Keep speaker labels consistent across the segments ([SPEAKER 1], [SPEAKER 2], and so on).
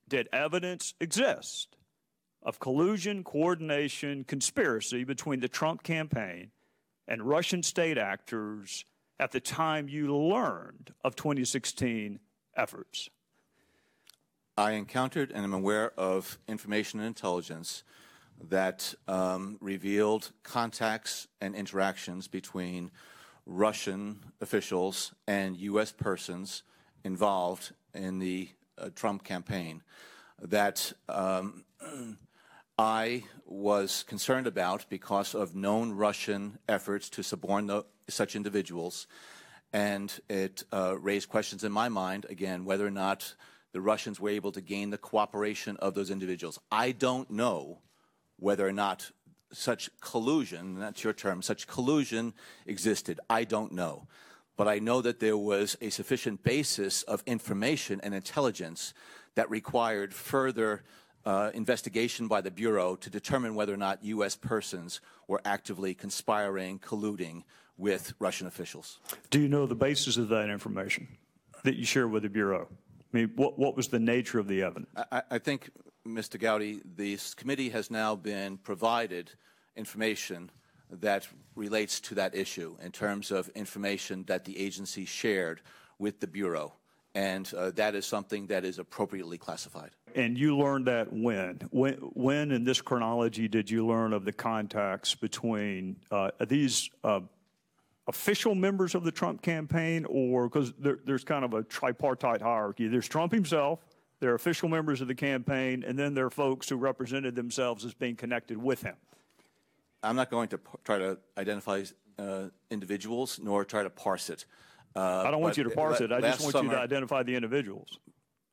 [SPEAKER 1] did evidence exist of collusion, coordination, conspiracy between the Trump campaign and Russian state actors at the time you learned of 2016 efforts?
[SPEAKER 2] I encountered and am aware of information and intelligence that revealed contacts and interactions between Russian officials and U.S. persons involved in the Trump campaign that I was concerned about because of known Russian efforts to suborn such individuals, and it raised questions in my mind, again, whether or not the Russians were able to gain the cooperation of those individuals. I don't know whether or not such collusion, that's your term, such collusion existed. I don't know. But I know that there was a sufficient basis of information and intelligence that required further investigation by the Bureau to determine whether or not U.S. persons were actively conspiring, colluding with Russian officials.
[SPEAKER 1] Do you know the basis of that information that you share with the Bureau? I mean, what was the nature of the evidence?
[SPEAKER 2] I think, Mr. Gowdy, this committee has now been provided information that relates to that issue in terms of information that the agency shared with the Bureau. And that is something that is appropriately classified.
[SPEAKER 1] And you learned that when? When in this chronology did you learn of the contacts between these official members of the Trump campaign, or because there's kind of a tripartite hierarchy? There's Trump himself, there are official members of the campaign, and then there are folks who represented themselves as being connected with him.
[SPEAKER 2] I'm not going to try to identify individuals nor try to parse it.
[SPEAKER 1] I don't want you to parse it. I just want you to identify the individuals.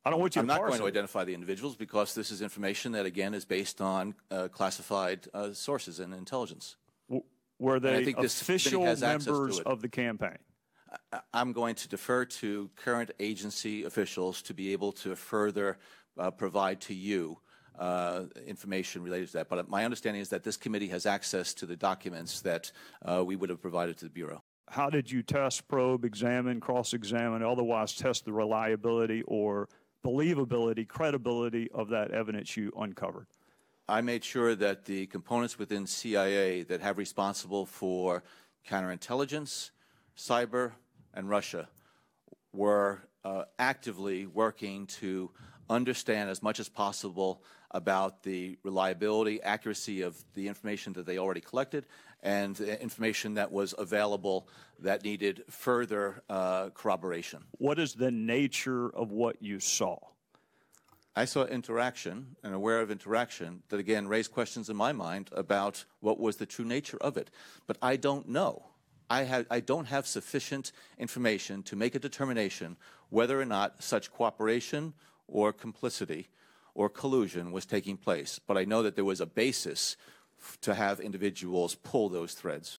[SPEAKER 1] I don't want you to parse it.
[SPEAKER 2] I'm not going to identify the individuals because this is information that, again, is based on classified sources and intelligence.
[SPEAKER 1] Were they official members of the campaign?
[SPEAKER 2] I'm going to defer to current agency officials to be able to further provide to you information related to that. But my understanding is that this committee has access to the documents that we would have provided to the Bureau.
[SPEAKER 1] How did you test, probe, examine, cross-examine, otherwise test the reliability or believability, credibility of that evidence you uncovered?
[SPEAKER 2] I made sure that the components within CIA that have responsible for counterintelligence, cyber, and Russia were actively working to understand as much as possible about the reliability, accuracy of the information that they already collected and the information that was available that needed further corroboration.
[SPEAKER 1] What is the nature of what you saw?
[SPEAKER 2] I saw interaction and aware of interaction that, again, raised questions in my mind about what was the true nature of it. But I don't know. I don't have sufficient information to make a determination whether or not such cooperation or complicity or collusion was taking place. But I know that there was a basis to have individuals pull those threads.